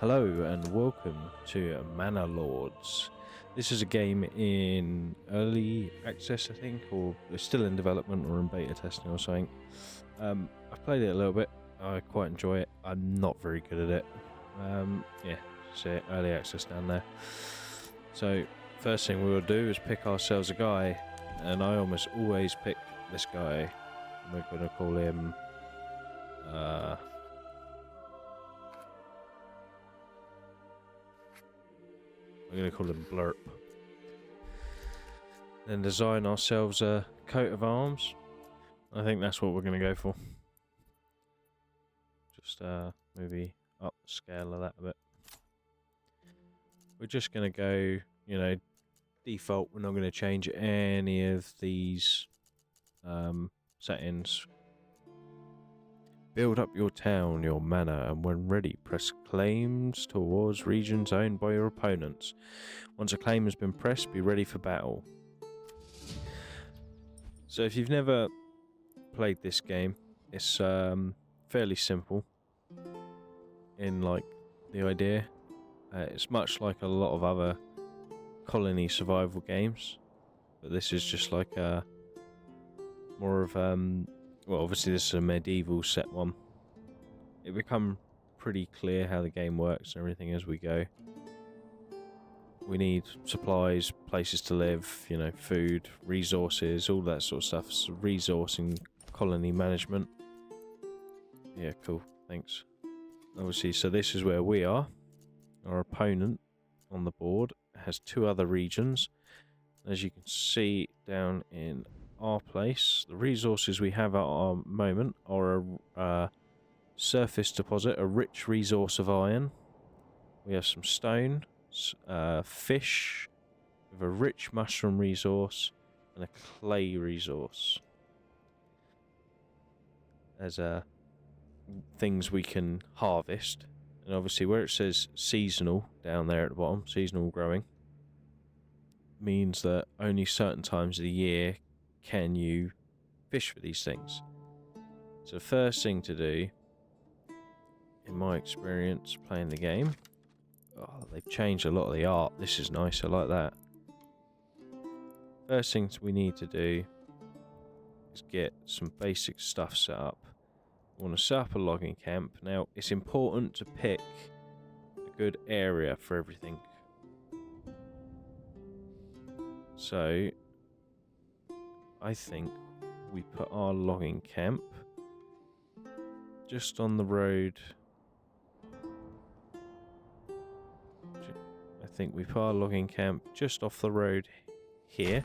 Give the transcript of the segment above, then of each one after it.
Hello and welcome to Manor Lords. This is a game in early access, I think, or it's still in development or in beta testing or something. I've played it a little bit. I quite enjoy it. I'm not very good at it. Yeah, so early access down there. So first thing we will do is pick ourselves a guy, and I almost always pick this guy. We're going to call him. I'm going to call him Blurp. Then design ourselves a coat of arms. I think that's what we're going to go for. Just maybe up the scale of that a bit. We're just going to go, default. We're not going to change any of these settings. Build up your town, your manor, and when ready, press claims towards regions owned by your opponents. Once a claim has been pressed, be ready for battle. So if you've never played this game, it's fairly simple in like the idea. It's much like a lot of other colony survival games, but this is just like a more of well, obviously this is a medieval set one. It become pretty clear how the game works and everything as we go. We need supplies, places to live, food, resources, all that sort of stuff. So resourcing, colony management. Yeah, cool, thanks. Obviously, so this is where we are. Our opponent on the board has two other regions. As you can see down in our place, the resources we have at our moment are a surface deposit, a rich resource of iron. We have some stone, fish, with a rich mushroom resource, and a clay resource. As things we can harvest. And obviously where it says seasonal down there at the bottom, seasonal growing, means that only certain times of the year can you fish for these things. So the first thing to do, in my experience playing the game, they've changed a lot of the art. This is nice, I like that. First things we need to do is get some basic stuff set up. We want to set up a logging camp. Now it's important to pick a good area for everything. So I think we put our logging camp just on the road. I think we put our logging camp just off the road here,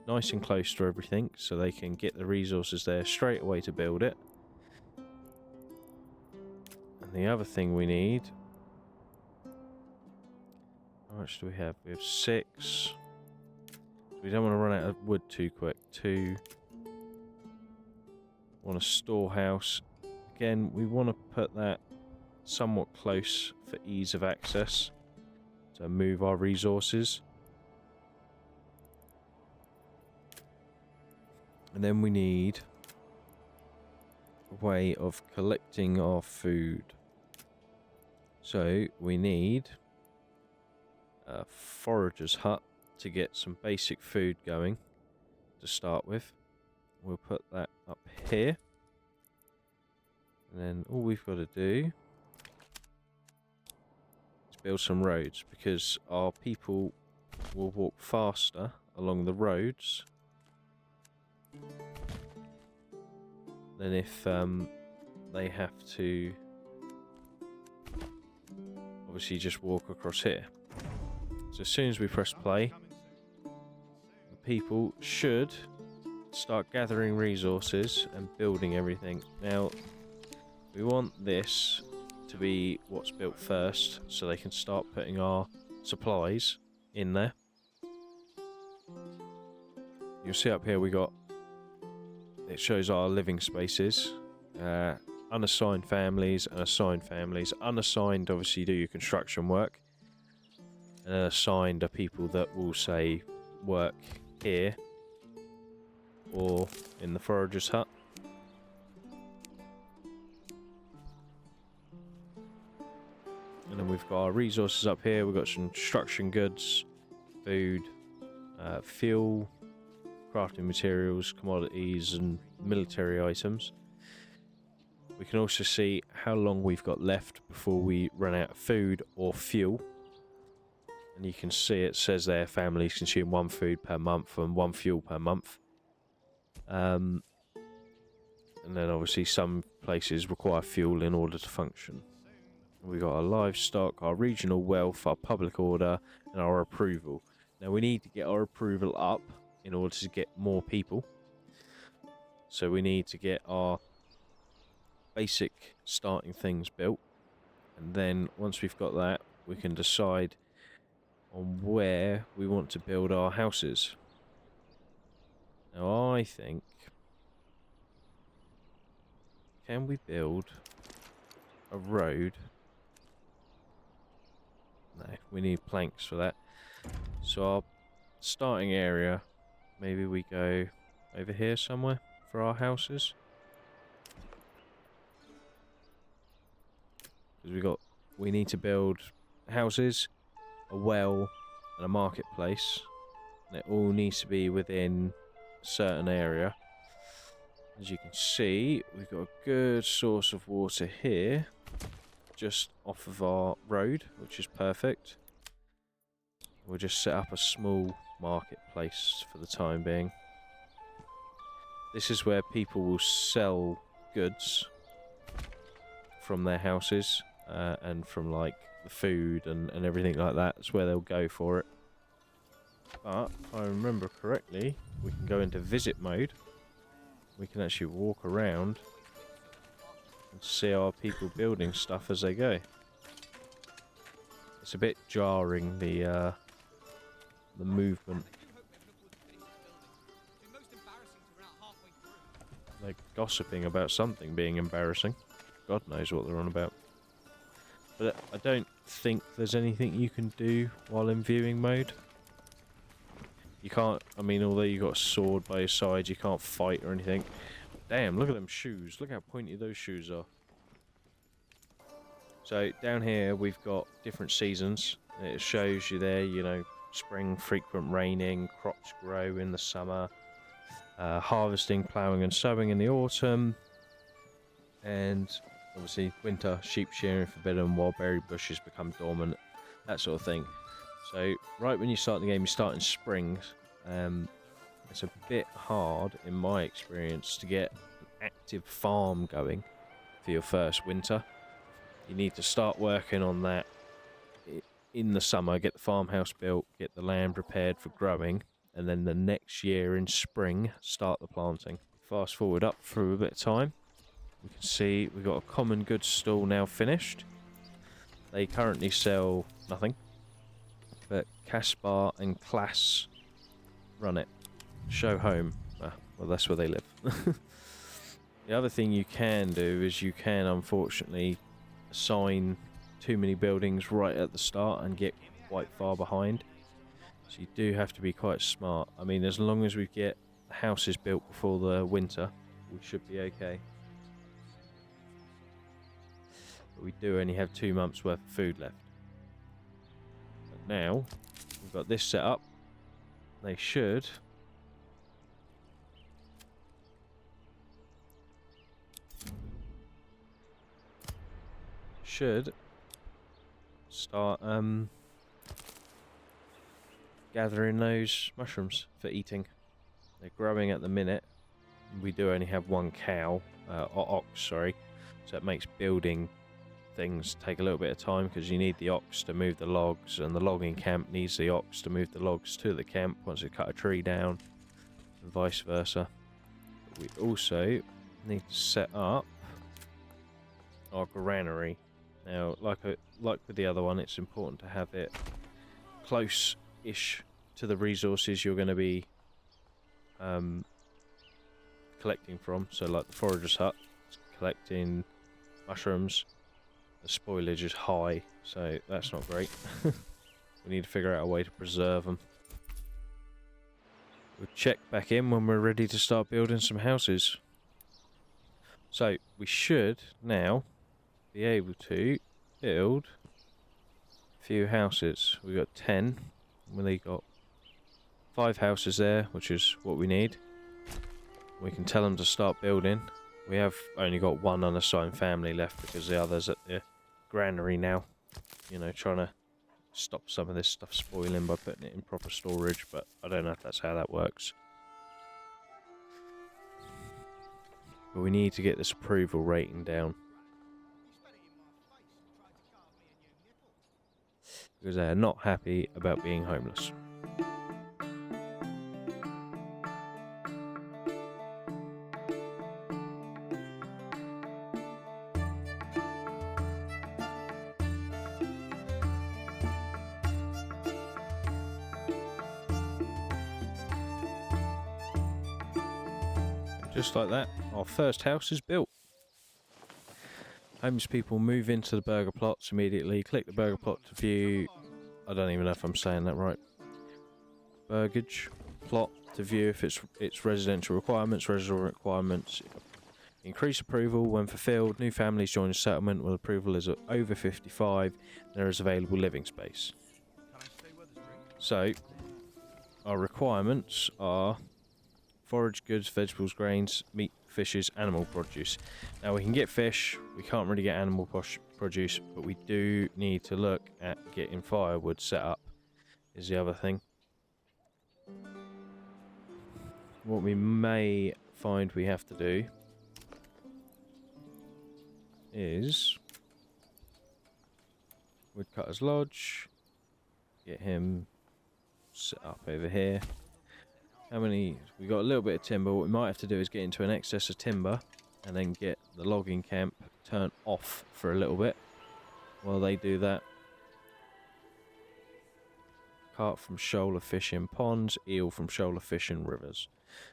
nice and close to everything, so they can get the resources there straight away to build it. And the other thing we need, how much do we have? We have 6. We don't want to run out of wood too quick. 2. Want a storehouse. Again, we want to put that somewhat close for ease of access to move our resources. And then we need a way of collecting our food. So we need a forager's hut to get some basic food going to start with. We'll put that up here. And then all we've got to do is build some roads, because our people will walk faster along the roads than if they have to obviously just walk across here. So as soon as we press play, the people should start gathering resources and building everything. Now we want this to be what's built first, so they can start putting our supplies in there. You'll see up here it shows our living spaces, unassigned families and assigned families. Unassigned obviously do your construction work, and then assigned are people that will say work here or in the forager's hut. and we've got our resources up here. We've got some construction goods, food, fuel, crafting materials, commodities, and military items. We can also see how long we've got left before we run out of food or fuel. And you can see it says there families consume 1 food per month and 1 fuel per month. And then obviously some places require fuel in order to function. We've got our livestock, our regional wealth, our public order, and our approval. Now we need to get our approval up in order to get more people. So we need to get our basic starting things built. And then once we've got that, we can decide on where we want to build our houses. Now I think, can we build a road? No, we need planks for that. So our starting area, maybe we go over here somewhere for our houses. Because we need to build houses, a well, and a marketplace. And it all needs to be within a certain area. As you can see, we've got a good source of water here, just off of our road, which is perfect. We'll just set up a small marketplace for the time being. This is where people will sell goods from their houses and from like the food and everything like that. That's where they'll go for it. But if I remember correctly, we can go into visit mode. We can actually walk around and see our people building stuff as they go. It's a bit jarring, the movement. They're gossiping about something being embarrassing. God knows what they're on about. But I don't think there's anything you can do while in viewing mode. You can't, I mean, although you've got a sword by your side, you can't fight or anything. Damn, look at them shoes. Look how pointy those shoes are. So down here we've got different seasons. It shows you there, you know, spring, frequent raining, crops grow in the summer, harvesting, ploughing and sowing in the autumn, and obviously winter, sheep shearing forbidden while berry bushes become dormant, that sort of thing. So right when you start the game, you start in spring. It's a bit hard, in my experience, to get an active farm going for your first winter. You need to start working on that in the summer, get the farmhouse built, get the land prepared for growing, and then the next year in spring, start the planting. Fast forward up through a bit of time, we can see we've got a common goods stall now finished. They currently sell nothing, but Caspar and Class run it. Show home. Well, that's where they live. The other thing you can do is you can, unfortunately, assign too many buildings right at the start and get quite far behind. So you do have to be quite smart. I mean, as long as we get the houses built before the winter, we should be okay. But we do only have 2 months worth of food left. But now we've got this set up. They should start gathering those mushrooms for eating. They're growing at the minute. We do only have 1 cow, or ox, sorry, so it makes building things take a little bit of time because you need the ox to move the logs, and the logging camp needs the ox to move the logs to the camp once they cut a tree down, and vice versa. But we also need to set up our granary. Now, like with the other one, it's important to have it close-ish to the resources you're going to be collecting from. So, like the forager's hut, it's collecting mushrooms. The spoilage is high, so that's not great. We need to figure out a way to preserve them. We'll check back in when we're ready to start building some houses. So, we should now be able to build few houses. We got 10. We got 5 houses there, which is what we need. We can tell them to start building. We have only got one unassigned family left because the other's at the granary now. You know, trying to stop some of this stuff spoiling by putting it in proper storage, but I don't know if that's how that works. But we need to get this approval rating down. Because they're not happy about being homeless. Just like that, our first house is built. Homeless people move into the burger plots immediately. Click the burger plot to view. I don't even know if I'm saying that right. Burgage plot to view if it's residential requirements. Residential requirements increase approval when fulfilled. New families join the settlement when approval is over 55. There is available living space. So our requirements are forage goods, vegetables, grains, meat, fishes, animal produce. Now we can get fish, we can't really get animal produce, but we do need to look at getting firewood set up, is the other thing. What we may find we have to do is Woodcutter's Lodge, get him set up over here. How many? We got a little bit of timber. What we might have to do is get into an excess of timber and then get the logging camp turned off for a little bit while they do that. Carp from shoaler fish in ponds, eel from shoaler fish in rivers.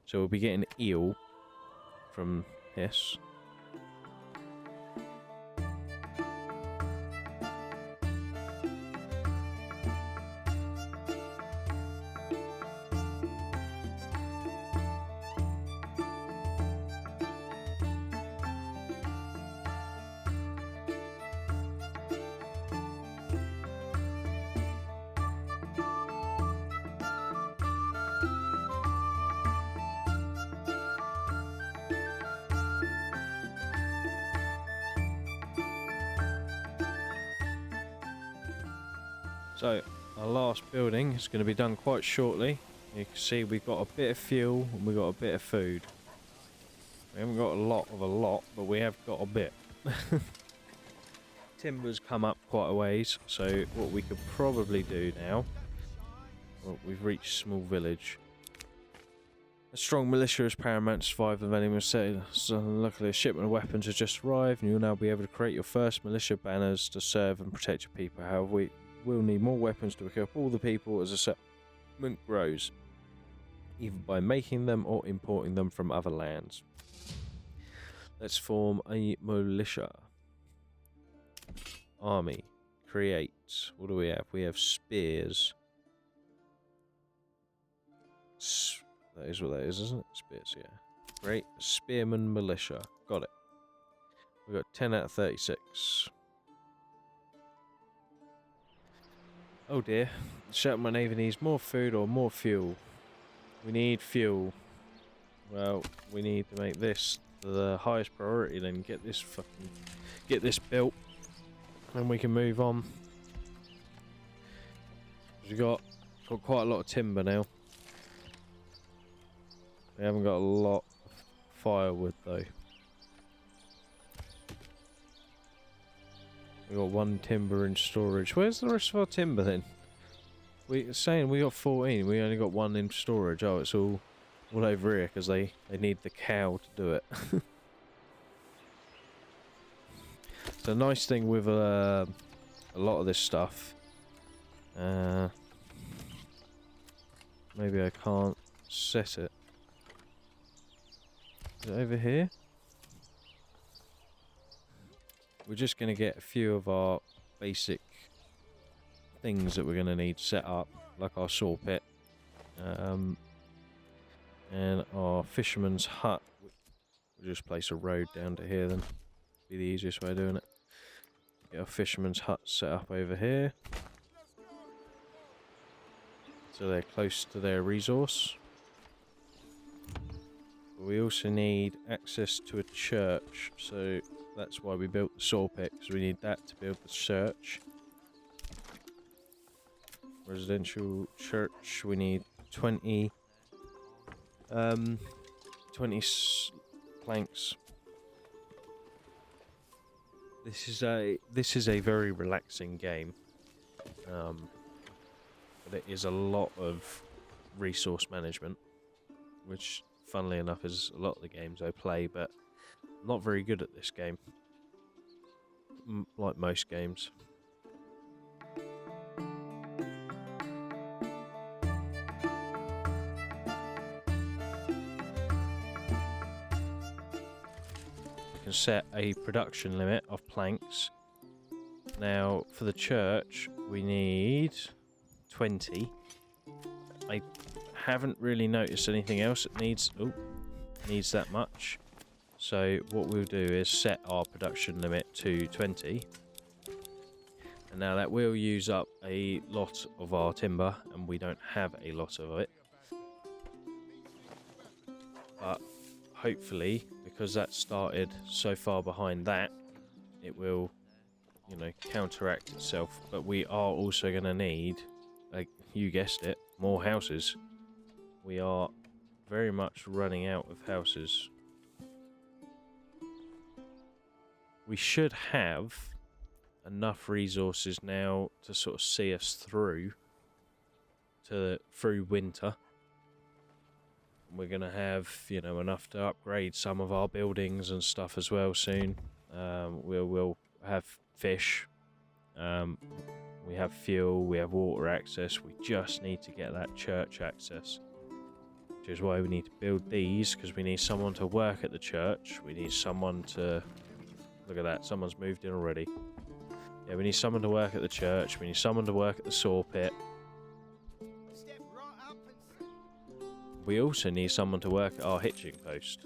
So we'll be getting eel from this. So our last building is going to be done quite shortly. You can see we've got a bit of fuel and we've got a bit of food. We haven't got a lot, but we have got a bit. Timber's come up quite a ways, so what we could probably do now, well, we've reached small village. A strong militia is paramount to survive the enemy settlers. So luckily a shipment of weapons has just arrived and you'll now be able to create your first militia banners to serve and protect your people. However, we'll need more weapons to equip all the people as a settlement grows, either by making them or importing them from other lands. Let's form a militia. Army. Create. What do we have? We have spears. That is what that is, isn't it? Spears, yeah. Great. Spearman militia. Got it. We got 10 out of 36. Oh dear. The settlement either needs more food or more fuel. We need fuel. Well, we need to make this the highest priority, then get this built, and we can move on. We've got quite a lot of timber now. We haven't got a lot of firewood though. We got 1 timber in storage. Where's the rest of our timber then? We're saying we got 14. We only got 1 in storage. Oh, it's all over here because they need the cow to do it. The nice thing with a lot of this stuff, maybe I can't set it. Is it over here? We're just going to get a few of our basic things that we're going to need set up, like our saw pit, and our fisherman's hut. We'll just place a road down to here then. Be the easiest way of doing it. Get our fisherman's hut set up over here. so they're close to their resource. But we also need access to a church, so that's why we built the saw pit, because we need that to build the church. Residential church, we need 20 planks. This is a very relaxing game, but it is a lot of resource management, which funnily enough is a lot of the games I play, but I'm not very good at this game, like most games. Can set a production limit of planks. Now for the church we need 20. I haven't really noticed anything else that needs that much, so what we'll do is set our production limit to 20, and now that will use up a lot of our timber and we don't have a lot of it, but hopefully, because that started so far behind that, it will, you know, counteract itself. But we are also going to need, like you guessed it, more houses. We are very much running out of houses. We should have enough resources now to sort of see us through winter. We're going to have, you know, enough to upgrade some of our buildings and stuff as well soon. We'll have fish. We have fuel. We have water access. We just need to get that church access. Which is why we need to build these, because we need someone to work at the church. We need someone to... Look at that. Someone's moved in already. Yeah, we need someone to work at the church. We need someone to work at the saw pit. We also need someone to work at our hitching post,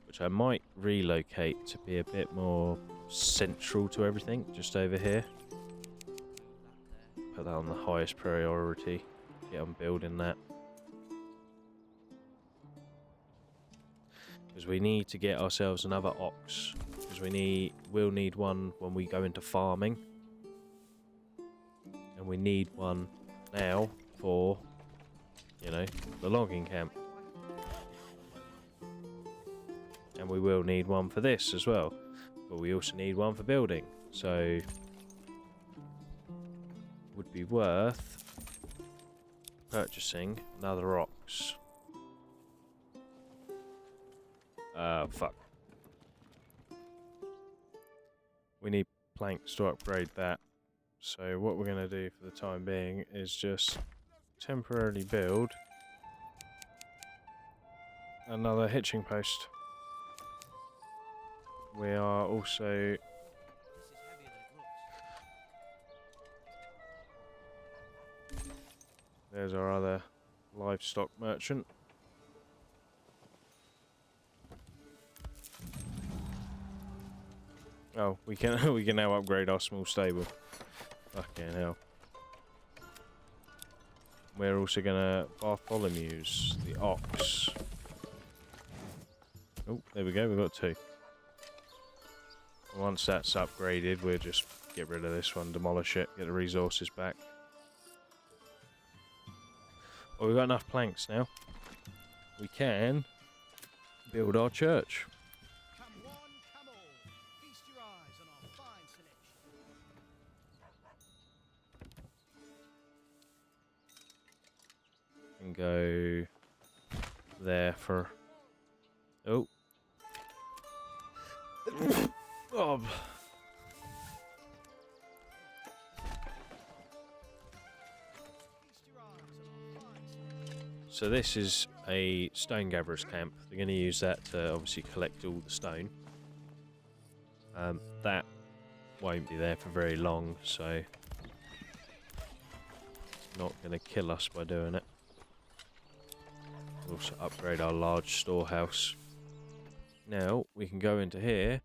which I might relocate to be a bit more central to everything, just over here. Put that on the highest priority, get on building that. Because we need to get ourselves another ox, because we'll need one when we go into farming. And we need one now for... you know, the logging camp. And we will need one for this as well. But we also need one for building. So, would be worth purchasing another ox. Fuck. We need planks to upgrade that. So what we're going to do for the time being is just temporarily build another hitching post. We are also there's our other livestock merchant. Oh, we can now upgrade our small stable. Fucking hell. We're also gonna Bartholomew's the ox. Oh, there we go, we've got two. Once that's upgraded, we'll just get rid of this one, demolish it, get the resources back. Well, we've got enough planks now. We can build our church. Come one, come all. Feast your eyes on our fine selection. And go there for... Oh. Oh. So this is a stone gatherer's camp. They're going to use that to obviously collect all the stone. That won't be there for very long, so not going to kill us by doing it. We'll also upgrade our large storehouse. Now we can go into here.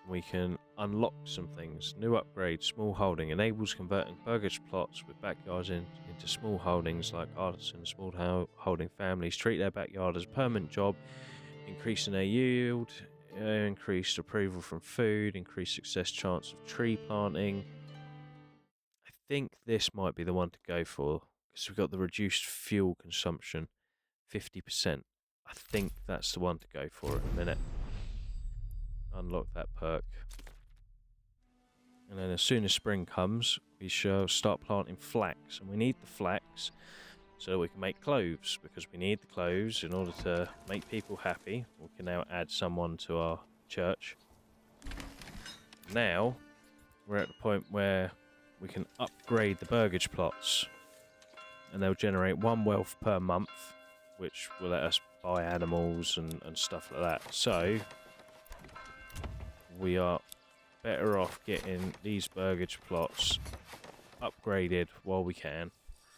We can unlocks some things. New upgrade, small holding, enables converting burgage plots with backyards into small holdings like artisans, small holding families. Treat their backyard as a permanent job, increasing their yield, increased approval from food, increased success chance of tree planting. I think this might be the one to go for because we've got the reduced fuel consumption, 50%. I think that's the one to go for in a minute. Unlock that perk. And then as soon as spring comes, we shall start planting flax. And we need the flax so that we can make cloves, because we need the cloves in order to make people happy. We can now add someone to our church. Now, we're at the point where we can upgrade the burgage plots. And they'll generate 1 wealth per month, which will let us buy animals and stuff like that. So, we are better off getting these burgage plots upgraded while we can.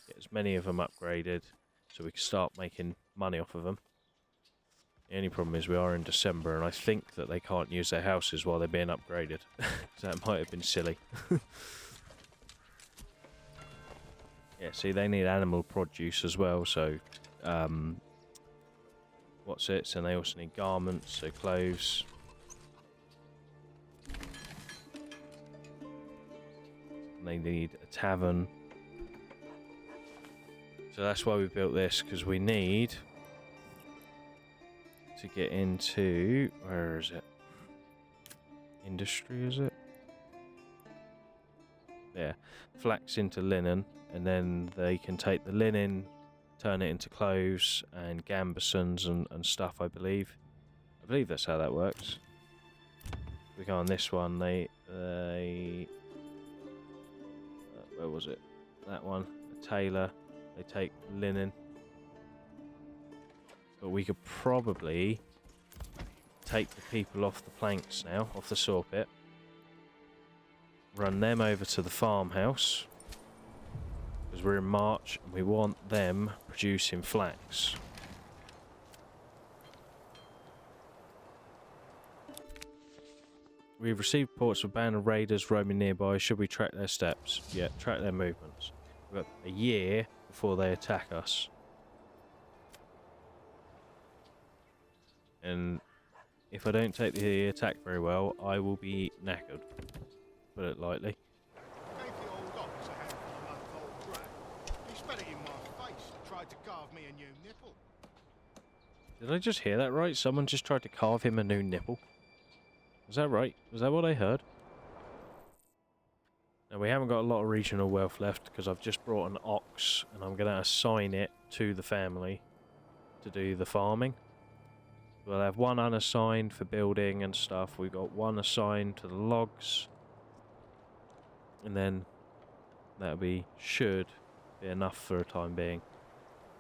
Get as many of them upgraded so we can start making money off of them. The only problem is we are in December and I think that they can't use their houses while they're being upgraded. So that might have been silly. Yeah, see, they need animal produce as well, so what's it? So they also need garments, so clothes. They need a tavern. So that's why we built this, because we need to get into, where is it? Industry, is it? Yeah, flax into linen, and then they can take the linen, turn it into clothes and gambesons and stuff, I believe. I believe that's how that works. We go on this one, they where was it? That one, a tailor. They take linen. But we could probably take the people off the planks now, off the saw pit. Run them over to the farmhouse. Because we're in March and we want them producing flax. We've received reports of a band of raiders roaming nearby. Should we track their steps? Yeah, track their movements. We've got a year before they attack us. And if I don't take the attack very well, I will be knackered. Put it lightly. Gave the old ox a handful of low-cold grab. He spat it in my face and tried to carve me a new nipple. Did I just hear that right? Someone just tried to carve him a new nipple? Was that right? Was that what I heard? Now, we haven't got a lot of regional wealth left because I've just brought an ox and I'm going to assign it to the family to do the farming. We'll have one unassigned for building and stuff. We've got one assigned to the logs. And then that'll be, should be enough for a time being.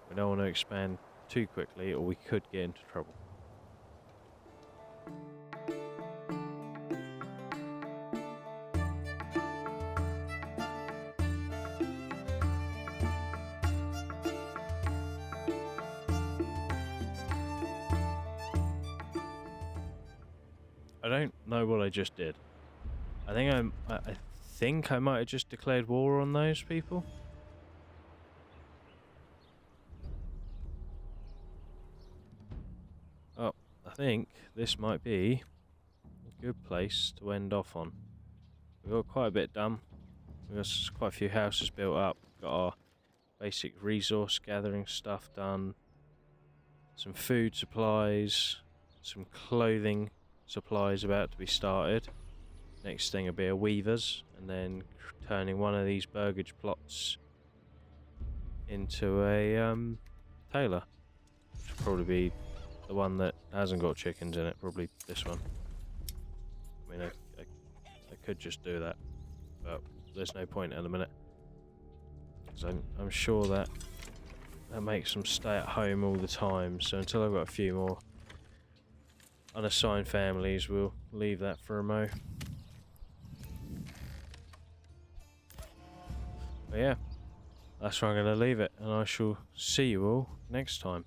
We don't want to expand too quickly or we could get into trouble. I don't know what I just did. I think I might have just declared war on those people. Oh, I think this might be a good place to end off on. We've got quite a bit done. We've got quite a few houses built up. Got our basic resource gathering stuff done. Some food supplies. Some clothing supplies about to be started. Next thing will be a weavers, and then turning one of these burgage plots into a tailor. Which will probably be the one that hasn't got chickens in it, probably this one. I mean, I could just do that, but there's no point at the minute. Because I'm sure that makes them stay at home all the time, so until I've got a few more unassigned families, we'll leave that for a mo. But yeah, that's where I'm going to leave it, and I shall see you all next time.